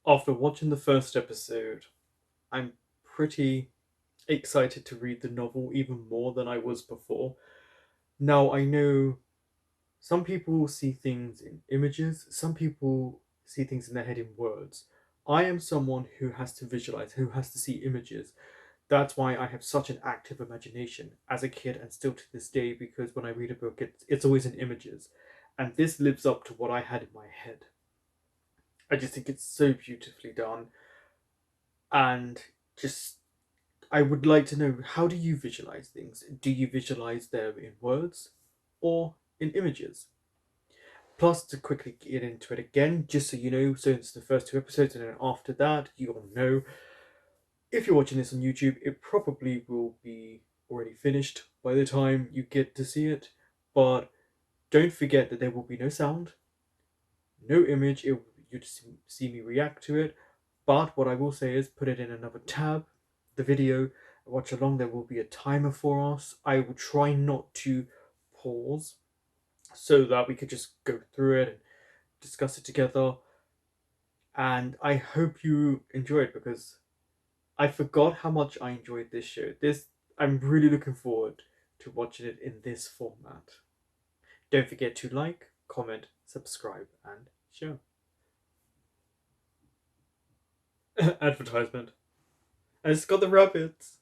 After watching the first episode, I'm pretty excited to read the novel even more than I was before. Now, I know some people see things in images, some people see things in their head in words. I am someone who has to visualize, who has to see images. That's why I have such an active imagination as a kid and still to this day, because when I read a book, it's always in images. And this lives up to what I had in my head. I just think it's so beautifully done. And just I would like to know, how do you visualize things? Do you visualize them in words or in images? Plus, to quickly get into it again, just so you know, so it's the first two episodes, and then after that, you'll know. If you're watching this on YouTube, it probably will be already finished by the time you get to see it. But don't forget that there will be no sound, no image. You just see me react to it. But what I will say is put it in another tab, the video, watch along. There will be a timer for us. I will try not to pause so that we could just go through it and discuss it together. And I hope you enjoy it because I forgot how much I enjoyed this show. I'm really looking forward to watching it in this format. Don't forget to like, comment, subscribe, and share. Advertisement. And it's got the rabbits.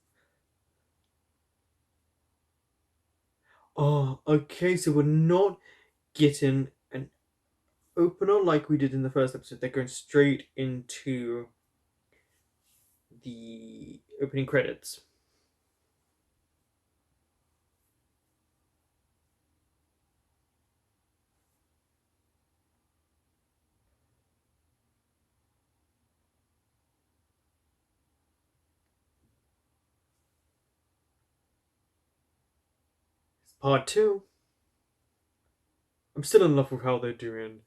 Oh, okay, so we're not getting an opener like we did in the first episode. They're going straight into the opening credits. It's part two. I'm still in love with how they're doing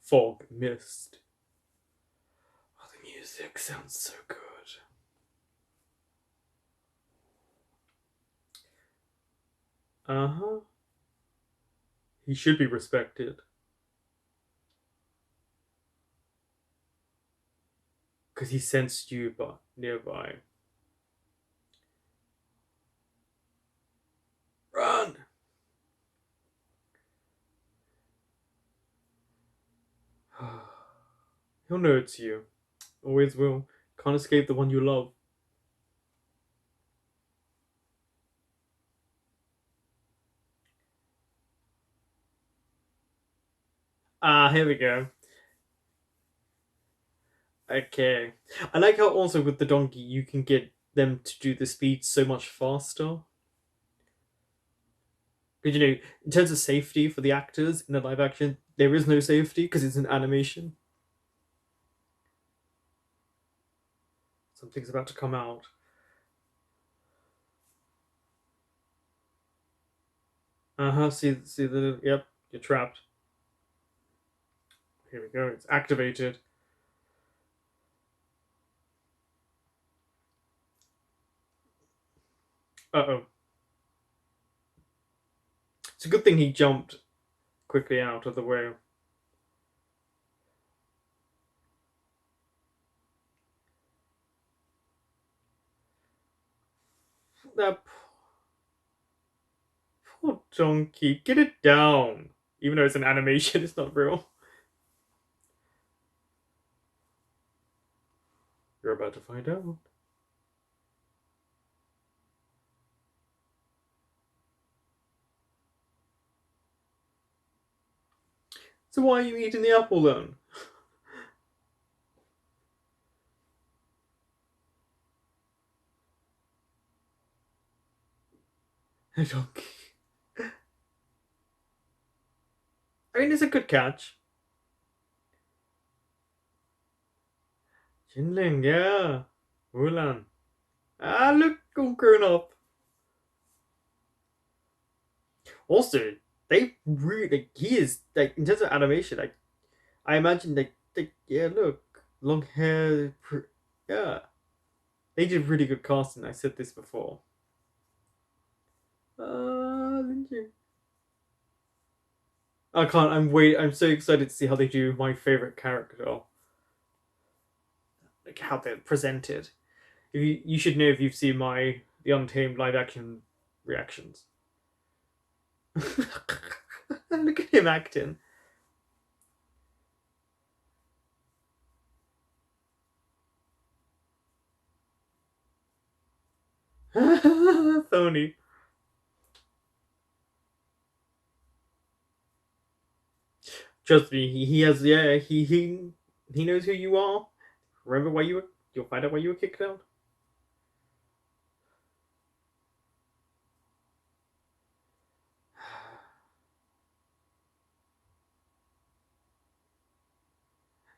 fog, mist. Oh, the music sounds so good. Uh huh. He should be respected because he sensed you nearby. Run! He'll know it's you. Always will. Can't escape the one you love. Ah, here we go. Okay. I like how also with the donkey you can get them to do the speed so much faster. Because, in terms of safety for the actors in the live action, there is no safety because it's an animation. Something's about to come out. Uh huh. See the. Yep, you're trapped. Here we go. It's activated. Uh oh. It's a good thing he jumped quickly out of the way. That poor donkey. Get it down. Even though it's an animation, it's not real. You're about to find out. So why are you eating the apple then? A donkey. I mean, it's a good catch. Jinling, yeah. Mulan. Ah, look, all grown up. Also, they really, he is, like, in terms of animation, like, I imagine, yeah, look, long hair, yeah. They did really good casting. I said this before. Didn't you? I can't. I'm so excited to see how they do my favorite character. like how they're presented. You should know if you've seen the Untamed live action reactions. Look at him acting. Phony. Trust me, he has he knows who you are. Remember why you'll find out why you were kicked out.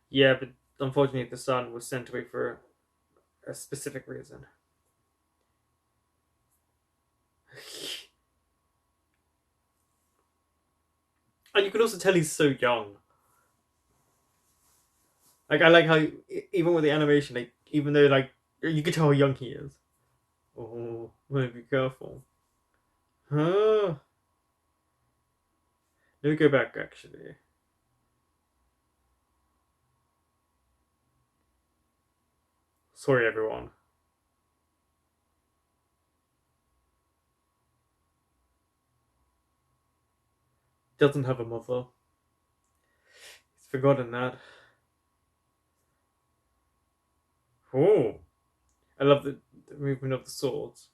Yeah, but unfortunately the son was sent away for a specific reason. And you can also tell he's so young. Like I like how even with the animation, like even though like you can tell how young he is. Oh, well, be careful. Huh? Let me go back actually. Sorry, everyone. Doesn't have a mother. He's forgotten that. Oh, I love the movement of the swords.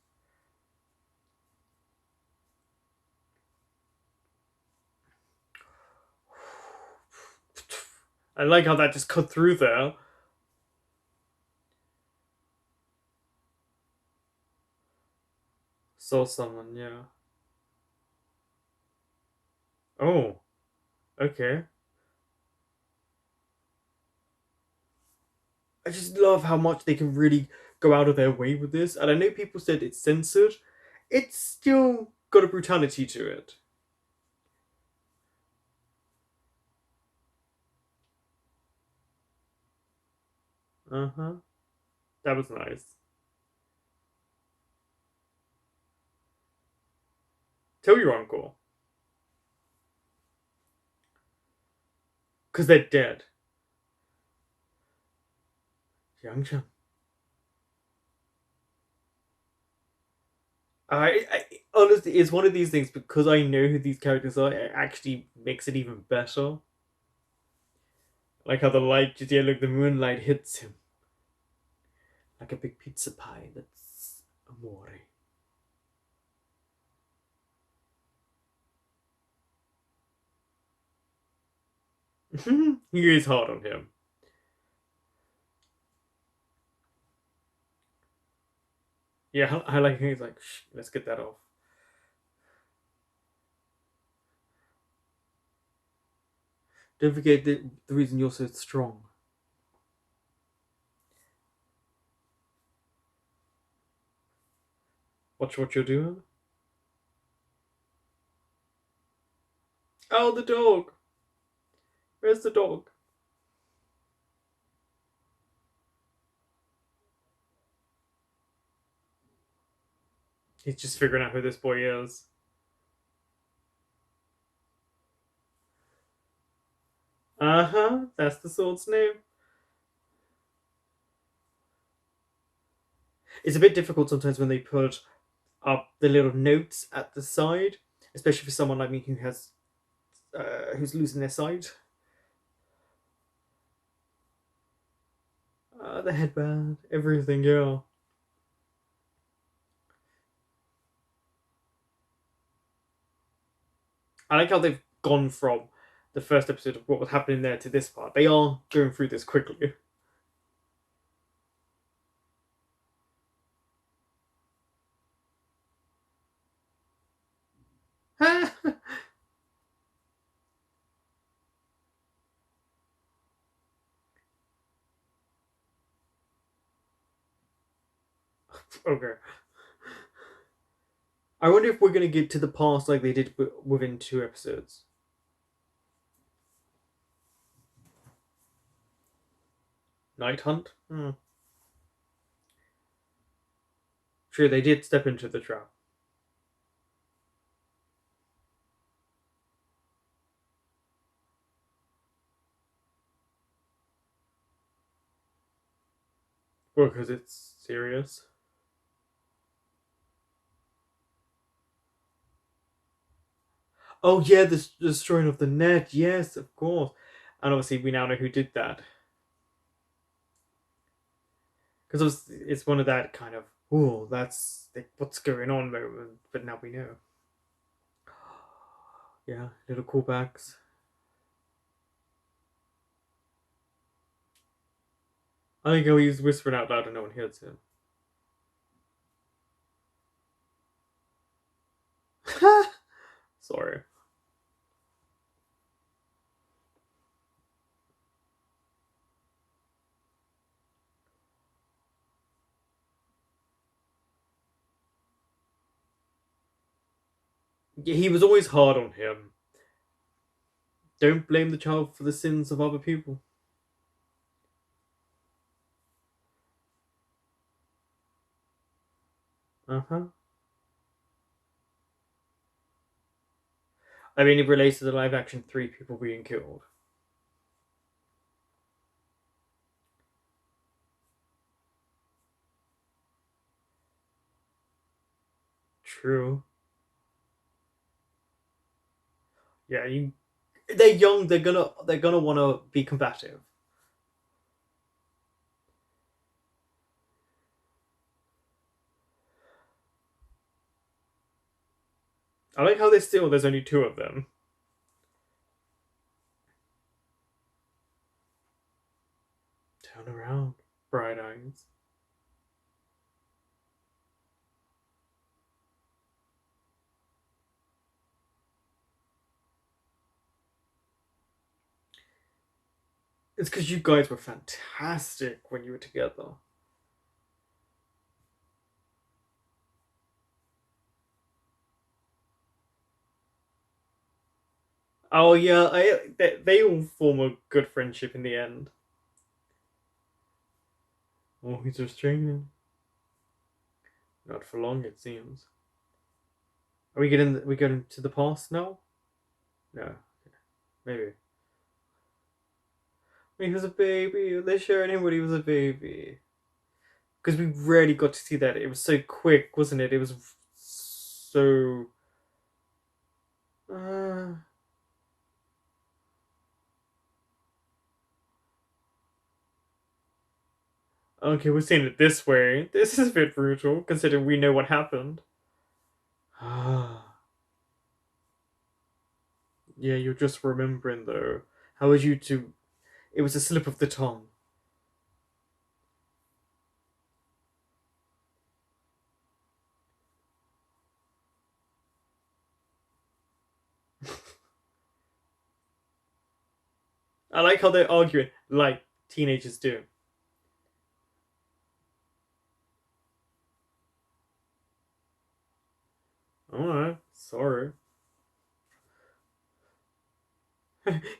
I like how that just cut through there. Saw someone, yeah. Oh, okay. I just love how much they can really go out of their way with this. And I know people said it's censored. It's still got a brutality to it. Uh huh. That was nice. Tell your uncle. Because they're dead. Yang. I honestly, it's one of these things because I know who these characters are. It actually makes it even better. Like how the light, just yeah, look, the moonlight hits him like a big pizza pie. That's amore. He is hard on him. Yeah, I like. He's like, shh, let's get that off. Don't forget the reason you're so strong. Watch what you're doing. Oh, the dog. Where's the dog? He's just figuring out who this boy is. Uh huh. That's the sword's name. It's a bit difficult sometimes when they put up the little notes at the side, especially for someone like me who's losing their sight. The headband, everything, yeah. I like how they've gone from the first episode of what was happening there to this part. They are going through this quickly. Okay. I wonder if we're going to get to the past like they did within 2 episodes. Night Hunt? Hmm. True, they did step into the trap. Well, because it's serious. Oh yeah, the destroying of the net. Yes, of course. And obviously, we now know who did that. Because it's one of that kind of, oh, that's like, what's going on moment. But now we know. Yeah, little callbacks. I think he's whispering out loud and no one hears him. Sorry. Yeah, he was always hard on him. Don't blame the child for the sins of other people. Uh huh. I mean, it relates to the live action three people being killed. True. Yeah, they're young. They're gonna want to be combative. I like how there's only two of them. Turn around, bright eyes. It's because you guys were fantastic when you were together. Oh yeah, they all form a good friendship in the end. Oh, he's just training. Not for long, it seems. Are we getting we going to the past now? No, maybe. When he was a baby, they're showing him when he was a baby. Because we rarely got to see that. It was so quick, wasn't it? It was so. Uh, okay, we're seeing it this way. This is a bit brutal, considering we know what happened. Yeah, you're just remembering though. How was you to? It was a slip of the tongue. I like how they're arguing like teenagers do. Alright, sorry.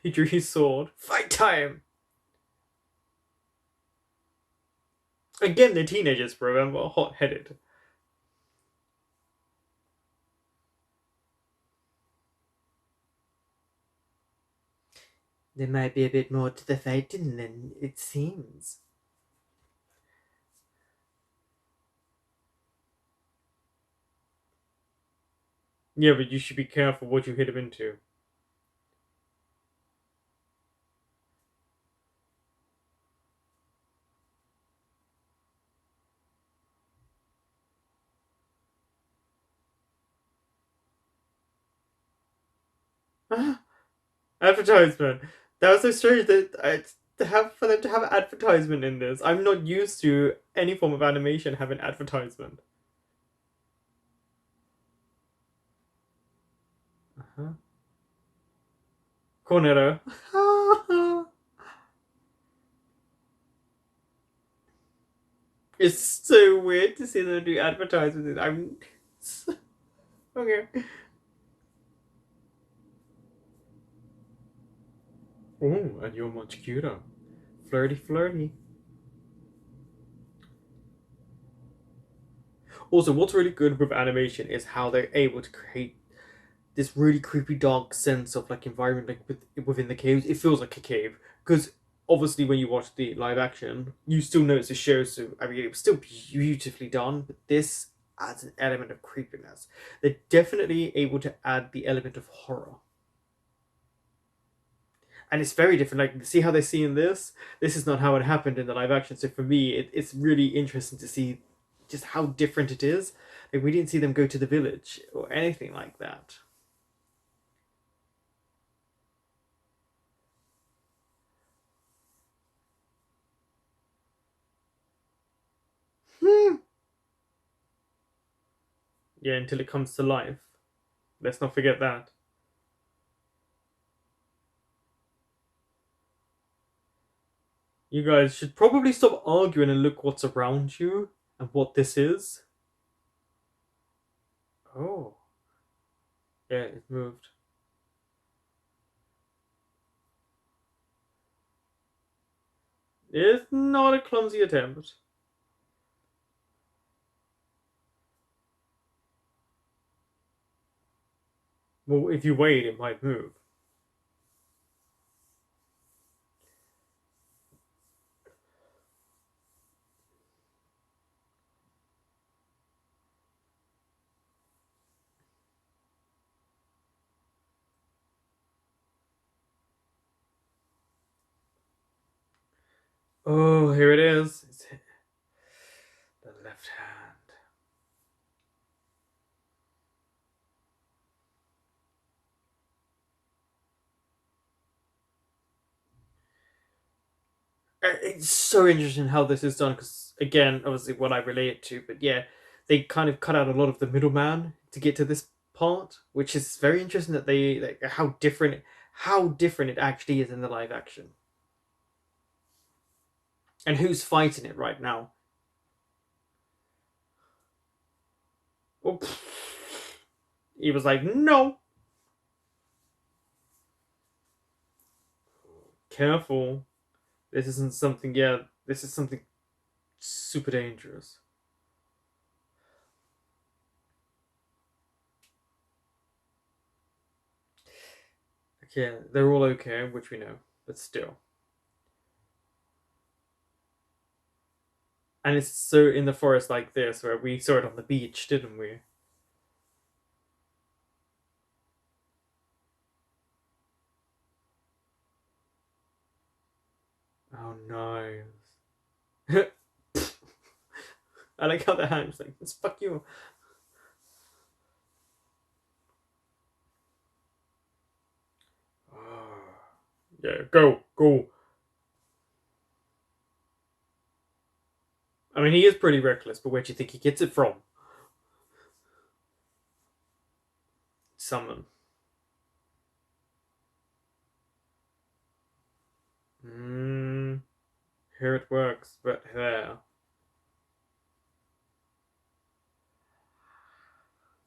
He drew his sword. Fight time! Again, they're teenagers, remember? Hot headed. There might be a bit more to the fighting than it seems. Yeah, but you should be careful what you hit him into. Advertisement. That was so strange that to have for them to have advertisement in this. I'm not used to any form of animation having advertisement. Uh-huh. Cornetto. It's so weird to see them do advertisements. I'm okay. Oh, and you're much cuter. Flirty, flirty. Also, what's really good with animation is how they're able to create this really creepy, dark sense of like environment, like within the caves. It feels like a cave because obviously when you watch the live action, you still notice the show. So I mean, it was still beautifully done, but this adds an element of creepiness. They're definitely able to add the element of horror, and it's very different. Like, see how they see in this. This is not how it happened in the live action. So for me, it's really interesting to see just how different it is. Like, we didn't see them go to the village or anything like that. Hmm. Yeah, until it comes to life. Let's not forget that. You guys should probably stop arguing and look what's around you and what this is. Oh, yeah, it moved. It's not a clumsy attempt. Well, if you wait, it might move. Oh, here it is. It's the left hand. It's so interesting how this is done because, again, obviously what I relate it to, but yeah, they kind of cut out a lot of the middleman to get to this part, which is very interesting that they like how different it actually is in the live action, and who's fighting it right now. Oh, he was like, no, careful. This isn't something. Yeah, this is something super dangerous. Okay, they're all okay, which we know, but still. And it's so in the forest like this, where we saw it on the beach, didn't we? Oh no. I like how the hand's like, let's fuck you. Oh, yeah, go, go. I mean, he is pretty reckless, but where do you think he gets it from? Summon. Hmm. Here it works, but there.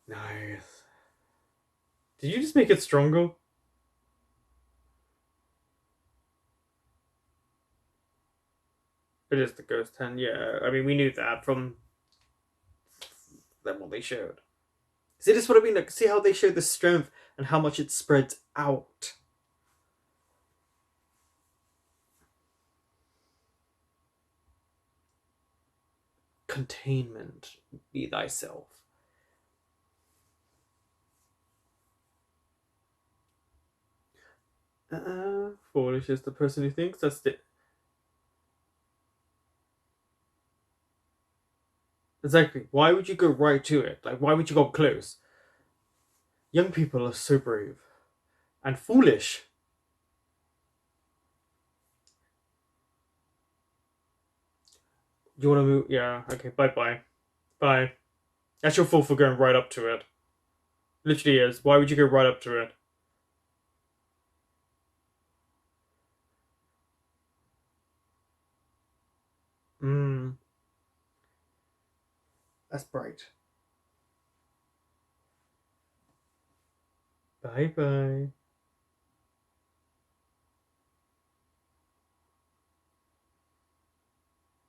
Nice. Did you just make it stronger? It is the ghost hand, yeah. I mean, we knew that from what they showed. See, this is what I mean. Like, see how they show the strength and how much it spreads out. Containment, be thyself. Foolish is the person who thinks that's the exactly. Why would you go right to it? Like, why would you go close? Young people are so brave and foolish. You want to move? Yeah. Okay. Bye bye. Bye. That's your fault for going right up to it. Literally is. Why would you go right up to it? Hmm. That's bright. Bye bye.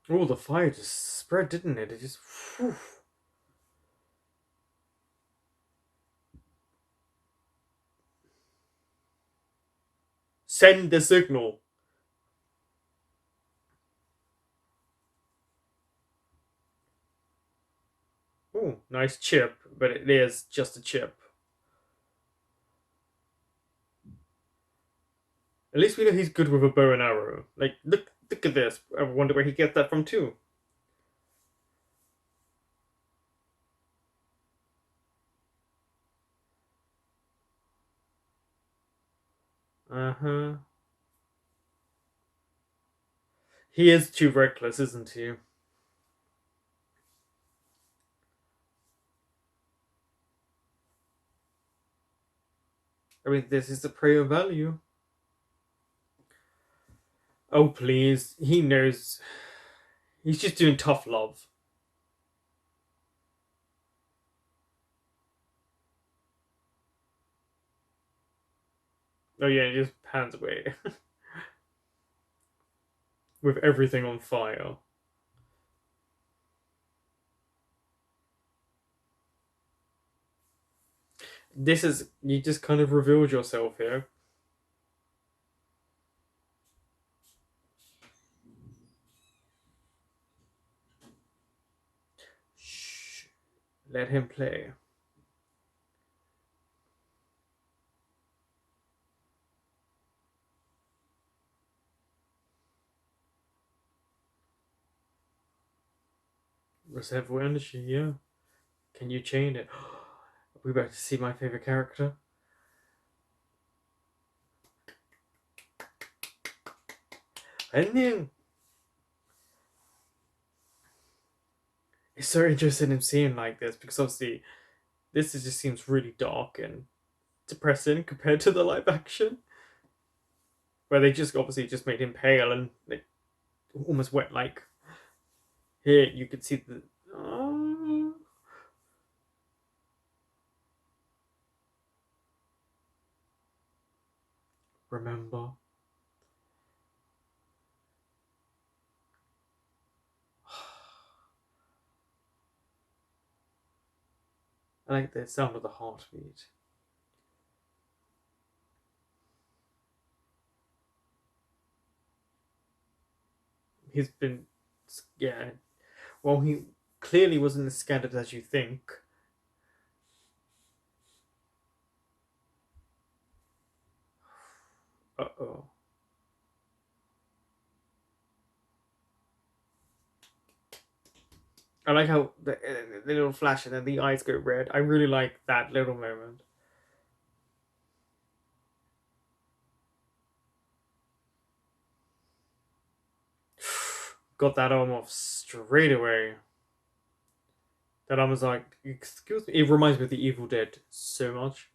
Oh, the fire just spread, didn't it? It just. Whew. Send the signal. Oh, nice chip, but it is just a chip. At least we know he's good with a bow and arrow. Like, look at this. I wonder where he gets that from too. Uh-huh. He is too reckless, isn't he? I mean, this is the prey of value. Oh, please. He knows. He's just doing tough love. Oh, yeah, he just pans away. With everything on fire. This is. You just kind of revealed yourself here. Shh. Let him play. Reservoir energy, yeah. Can you chain it? Are we about to see my favorite character? I knew. It's so interesting in seeing like this because obviously just seems really dark and depressing compared to the live action, where they just obviously just made him pale and like almost wet. Like here, you could see the. Oh, remember. I like the sound of the heartbeat. He's been, yeah. Well, he clearly wasn't as scattered as you think. Uh oh. I like how the little flash and then the eyes go red. I really like that little moment. Got that arm off straight away. That arm was like, excuse me. It reminds me of the Evil Dead so much.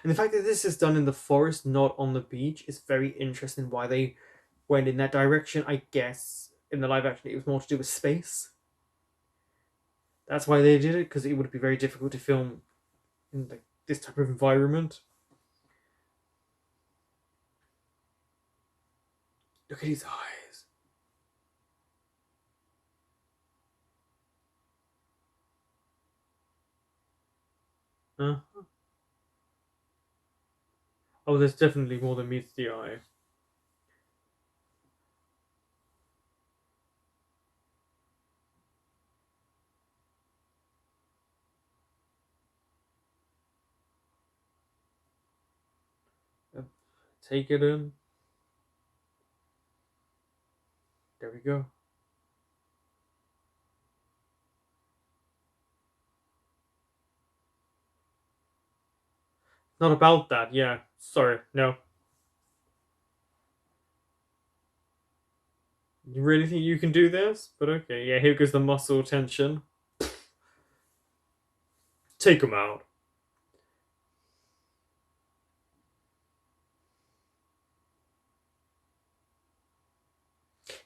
And the fact that this is done in the forest, not on the beach, is very interesting. Why they went in that direction, I guess. In the live action, it was more to do with space. That's why they did it, because it would be very difficult to film in like this type of environment. Look at his eyes. Huh? Oh, there's definitely more than meets the eye. Uh, Take it in. There we go. Not about that, yeah. Sorry, no. You really think you can do this? But okay, yeah, here goes the muscle tension. Take him out.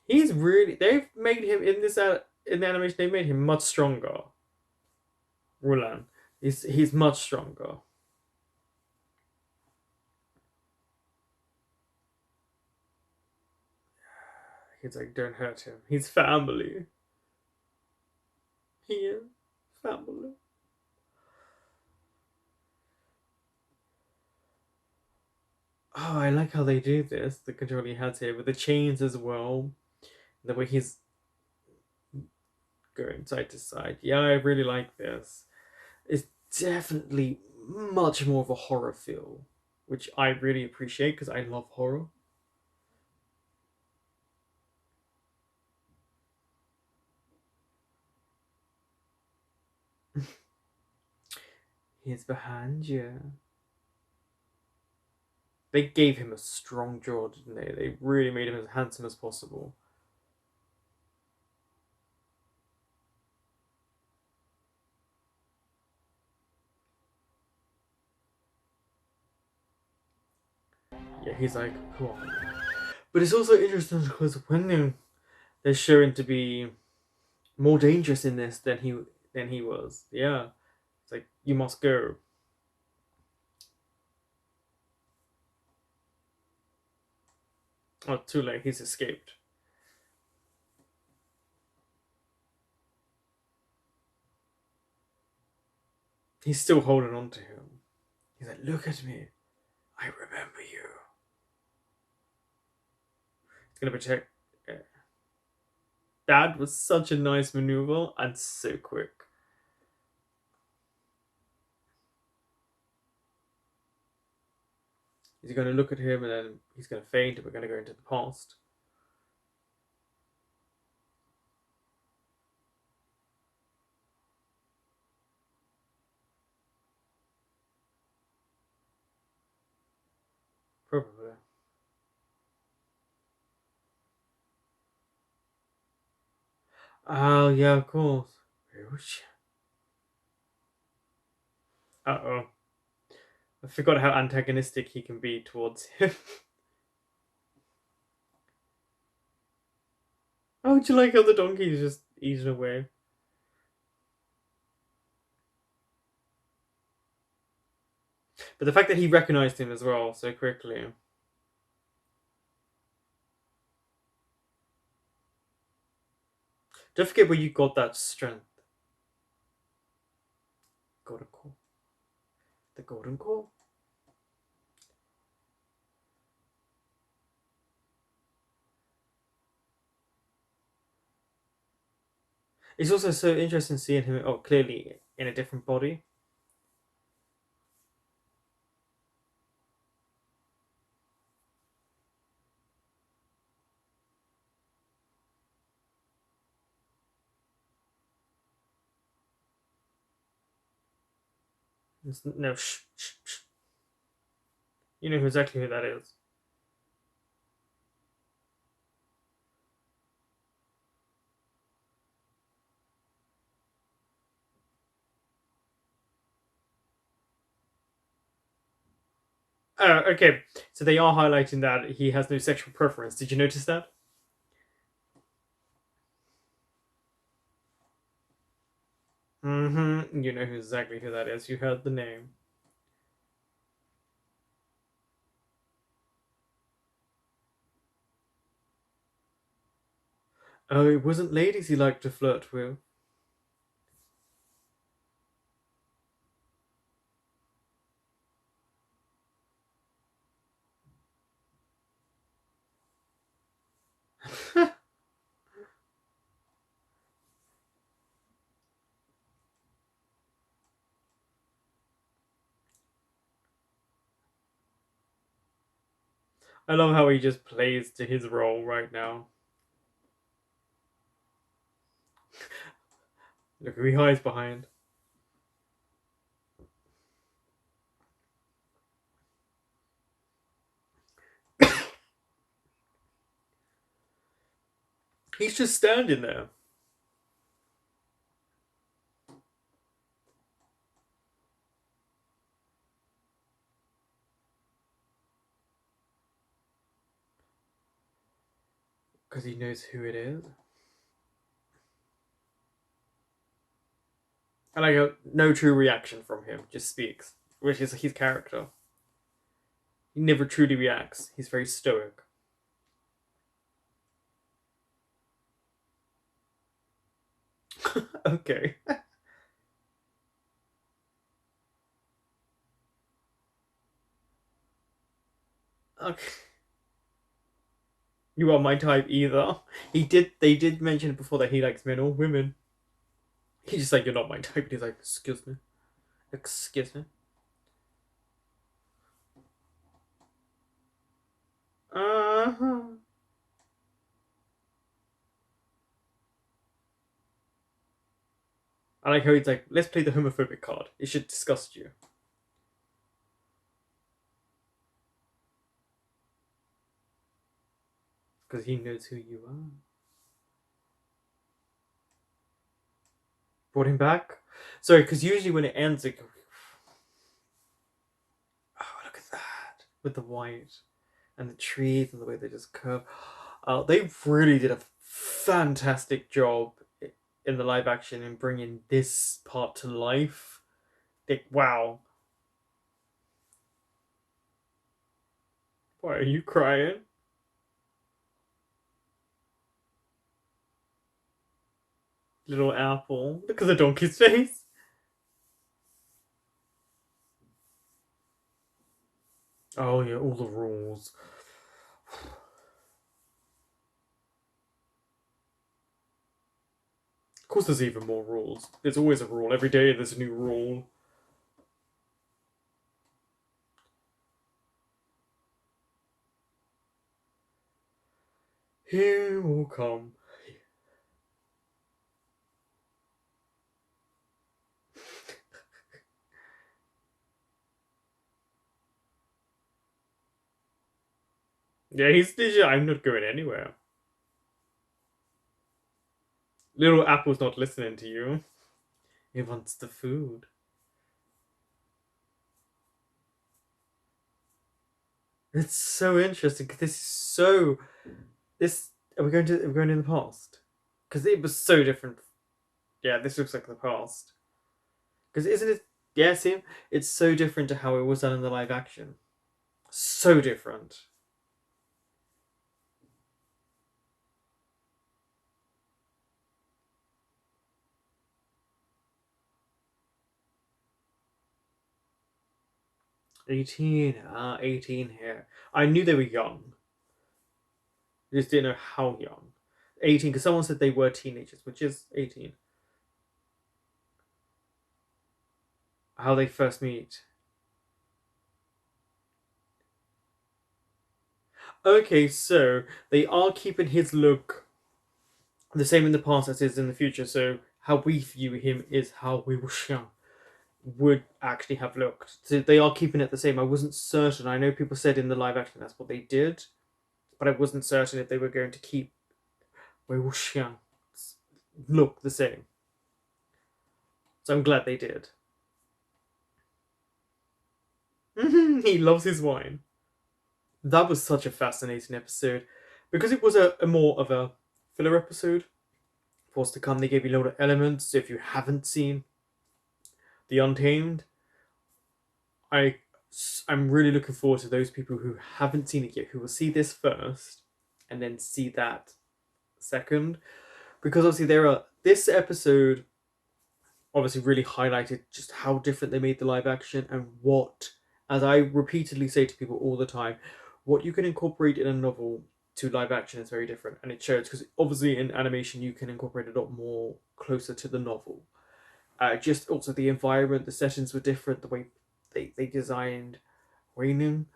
He's really. They've made him in this in the animation. They made him much stronger. Rulan. He's much stronger. He's like, don't hurt him. He's family. He is family. Oh, I like how they do this. The control he has here with the chains as well. The way he's going side to side. Yeah, I really like this. It's definitely much more of a horror feel, which I really appreciate because I love horror. He's behind you. They gave him a strong jaw, didn't they? They really made him as handsome as possible. Yeah, he's like, who are you? But it's also interesting because when they're showing to be more dangerous in this than he was. Yeah, it's like you must go. Oh, too late. He's escaped. He's still holding on to him. He's like, look at me. I remember you. He's gonna protect. That was such a nice maneuver and so quick. He's gonna look at him and then he's gonna faint and we're gonna go into the past. Probably. Oh, yeah, of course. Uh oh. I forgot how antagonistic he can be towards him. Oh, do you like how the donkey is just eating away? But the fact that he recognized him as well so quickly. Don't forget where you got that strength. Golden core. The golden core? It's also so interesting seeing him, oh, clearly in a different body. No, shh, shh, shh. You know exactly who that is. Okay. So they are highlighting that he has no sexual preference. Did you notice that? Mm-hmm. You know exactly who that is. You heard the name. Oh, it wasn't ladies he liked to flirt with. I love how he just plays to his role right now. Look who he hides behind. He's just standing there. Because he knows who it is. And I got no true reaction from him, just speaks, which is his character. He never truly reacts. He's very stoic. Okay. Okay. You are my type either. They did mention before that he likes men or women. He's just like, you're not my type. He's like, excuse me. Excuse me. Uh-huh. I like how he's like, let's play the homophobic card. It should disgust you. Because he knows who you are. Brought him back? Sorry, because usually when it ends, it goes, oh, look at that. With the white and the trees and the way they just curve. They really did a fantastic job in the live action in bringing this part to life. Like, wow. Why are you crying? Little apple. Look at the donkey's face. Oh yeah, all the rules. Of course there's even more rules. There's always a rule. Every day there's a new rule. He will come. Yeah, I'm not going anywhere. Little Apple's not listening to you. He wants the food. It's so interesting because this is so. This are we going in the past? Because it was so different. Yeah, this looks like the past. Because isn't it? Yeah, see, it's so different to how it was done in the live action. So different. 18, 18 here. I knew they were young. I just didn't know how young. 18, because someone said they were teenagers, which is 18. How they first meet. Okay, so they are keeping his look the same in the past as is in the future. So how we view him is how we would actually have looked. So they are keeping it the same. I wasn't certain. I know people said in the live action that's what they did, but I wasn't certain if they were going to keep Wei Wuxiang look the same. So I'm glad they did. He loves his wine. That was such a fascinating episode because it was a more of a filler episode. Force to come, they gave you a lot of elements. So if you haven't seen The Untamed, I I'm really looking forward to those people who haven't seen it yet, who will see this first and then see that second, because obviously there are this episode obviously really highlighted just how different they made the live action and what, as I repeatedly say to people all the time, what you can incorporate in a novel to live action is very different, and it shows because obviously in animation you can incorporate a lot more closer to the novel. Just also the environment, the settings were different, the way they designed Wayne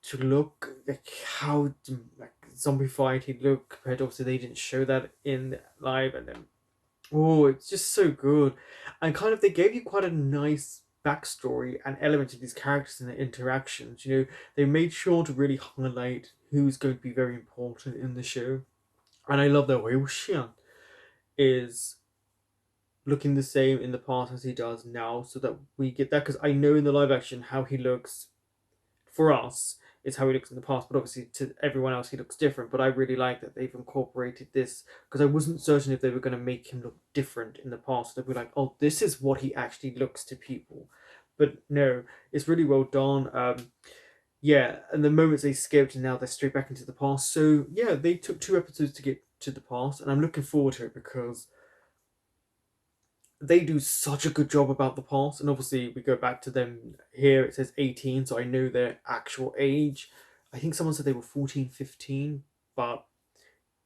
to look like how like zombified he'd look compared to obviously they didn't show that in live, and then oh, it's just so good. And kind of they gave you quite a nice backstory and element of these characters and their interactions. You know, they made sure to really highlight who's going to be very important in the show. And I love that Wei Wuxian is looking the same in the past as he does now, so that we get that. Because I know in the live action how he looks for us is how he looks in the past, but obviously to everyone else he looks different. But I really like that they've incorporated this because I wasn't certain if they were going to make him look different in the past. They'd be like, oh, this is what he actually looks to people. But no, it's really well done. Yeah, and the moments they skipped and now they're straight back into the past. So yeah, they took 2 episodes to get to the past, and I'm looking forward to it because they do such a good job about the past. And obviously we go back to them here, it says 18, so I know their actual age. I think someone said they were 14, 15. but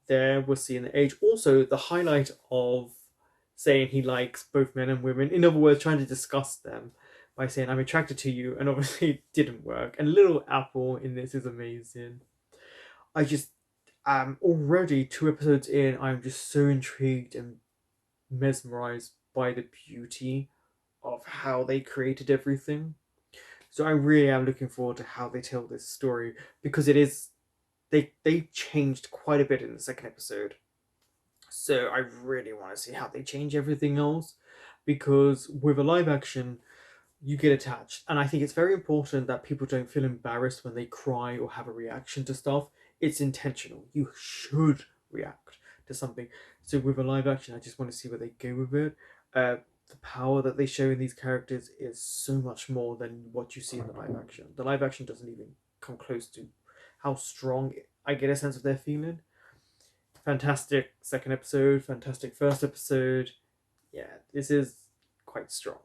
there we're seeing the age. Also, the highlight of saying he likes both men and women. In other words, trying to discuss them by saying, I'm attracted to you, and obviously it didn't work. And Little Apple in this is amazing. I just already 2 episodes in, I'm just so intrigued and mesmerized by the beauty of how they created everything. So I really am looking forward to how they tell this story, because it is they changed quite a bit in the second episode. So I really want to see how they change everything else, because with a live action, you get attached. And I think it's very important that people don't feel embarrassed when they cry or have a reaction to stuff. It's intentional. You should react to something. So with a live action, I just want to see where they go with it. The power that they show in these characters is so much more than what you see in the live action. The live action doesn't even come close to how strong I get a sense of their feeling. Fantastic second episode, fantastic first episode. Yeah, this is quite strong.